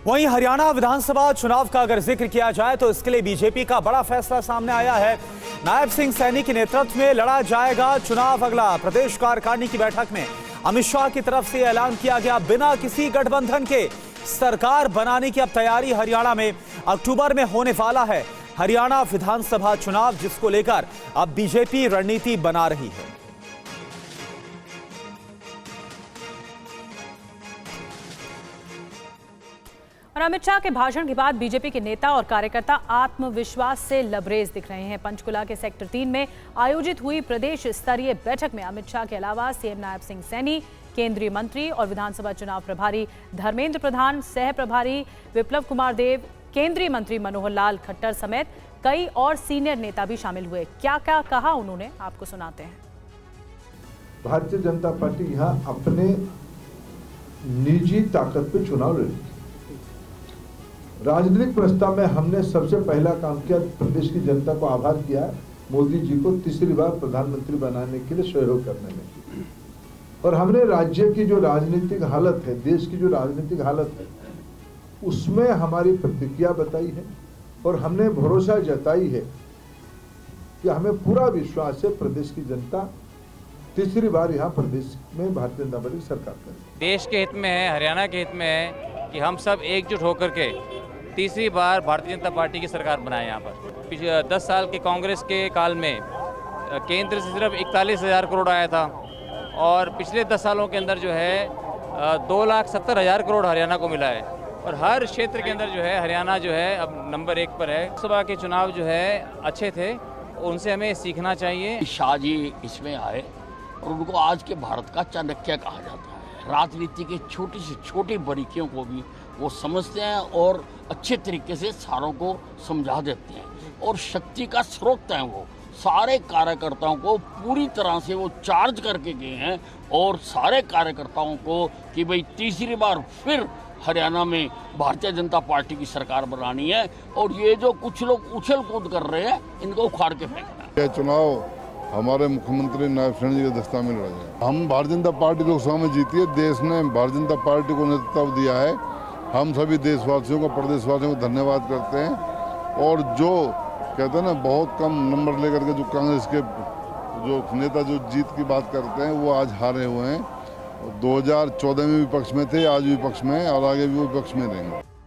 वहीं हरियाणा विधानसभा चुनाव का अगर जिक्र किया जाए तो इसके लिए बीजेपी का बड़ा फैसला सामने आया है। नायब सिंह सैनी के नेतृत्व में लड़ा जाएगा चुनाव। अगला प्रदेश कार्यकारिणी की बैठक में अमित शाह की तरफ से ऐलान किया गया, बिना किसी गठबंधन के सरकार बनाने की अब तैयारी हरियाणा में अक्टूबर में होने वाला है हरियाणा विधानसभा चुनाव, जिसको लेकर अब बीजेपी रणनीति बना रही है। और अमित शाह के भाषण के बाद बीजेपी के नेता और कार्यकर्ता आत्मविश्वास से लबरेज दिख रहे हैं। पंचकुला के सेक्टर 3 में आयोजित हुई प्रदेश स्तरीय बैठक में अमित शाह के अलावा सीएम नायब सिंह सैनी, केंद्रीय मंत्री और विधानसभा चुनाव प्रभारी धर्मेंद्र प्रधान, सह प्रभारी विप्लव कुमार देव, केंद्रीय मंत्री मनोहर लाल खट्टर समेत कई और सीनियर नेता भी शामिल हुए। क्या क्या कहा उन्होंने, आपको सुनाते हैं। भारतीय जनता पार्टी यहाँ अपने निजी ताकत पे चुनाव लड़ी। राजनीतिक प्रस्ताव में हमने सबसे पहला काम किया, प्रदेश की जनता को आभार किया मोदी जी को तीसरी बार प्रधानमंत्री बनाने के लिए सहयोग करने में। और हमने राज्य की जो राजनीतिक हालत है, देश की जो राजनीतिक हालत है, उसमें हमारी प्रतिक्रिया बताई है और हमने भरोसा जताई है कि हमें पूरा विश्वास है प्रदेश की जनता तीसरी बार यहाँ प्रदेश में भारतीय जनता पार्टी सरकार करेगी। देश के हित में है, हरियाणा के हित में है कि हम सब एकजुट होकर के तीसरी बार भारतीय जनता पार्टी की सरकार बनाए। यहाँ पर पिछले 10 साल के कांग्रेस के काल में केंद्र से सिर्फ 41,000 करोड़ आया था और पिछले 10 सालों के अंदर जो है 2,70,000 करोड़ हरियाणा को मिला है। और हर क्षेत्र के अंदर जो है हरियाणा जो है अब नंबर 1 पर है। लोकसभा के चुनाव जो है अच्छे थे, उनसे हमें सीखना चाहिए। शाह जी इसमें आए और उनको आज के भारत का चाणक्य कहा जाता है। राजनीति के छोटी से छोटी बारीकियों को भी वो समझते हैं और अच्छे तरीके से सारों को समझा देते हैं और शक्ति का स्रोत हैं। वो सारे कार्यकर्ताओं को पूरी तरह से वो चार्ज करके गए हैं और सारे कार्यकर्ताओं को कि भाई तीसरी बार फिर हरियाणा में भारतीय जनता पार्टी की सरकार बनानी है और ये जो कुछ लोग उछल कूद कर रहे हैं इनको उखाड़ के फेंकना है। यह चुनाव हमारे मुख्यमंत्री नायब सिंह जी के दस्ता में लड़ा जाए। हम भारतीय जनता पार्टी लोकसभा में जीती है, देश ने भारतीय जनता पार्टी को नेतृत्व दिया है। हम सभी देशवासियों को, प्रदेशवासियों को धन्यवाद करते हैं। और जो कहते हैं ना, बहुत कम नंबर लेकर के जो कांग्रेस के जो नेता जो जीत की बात करते हैं वो आज हारे हुए हैं। 2014 में विपक्ष में थे, आज विपक्ष में और आगे भी विपक्ष में रहेंगे।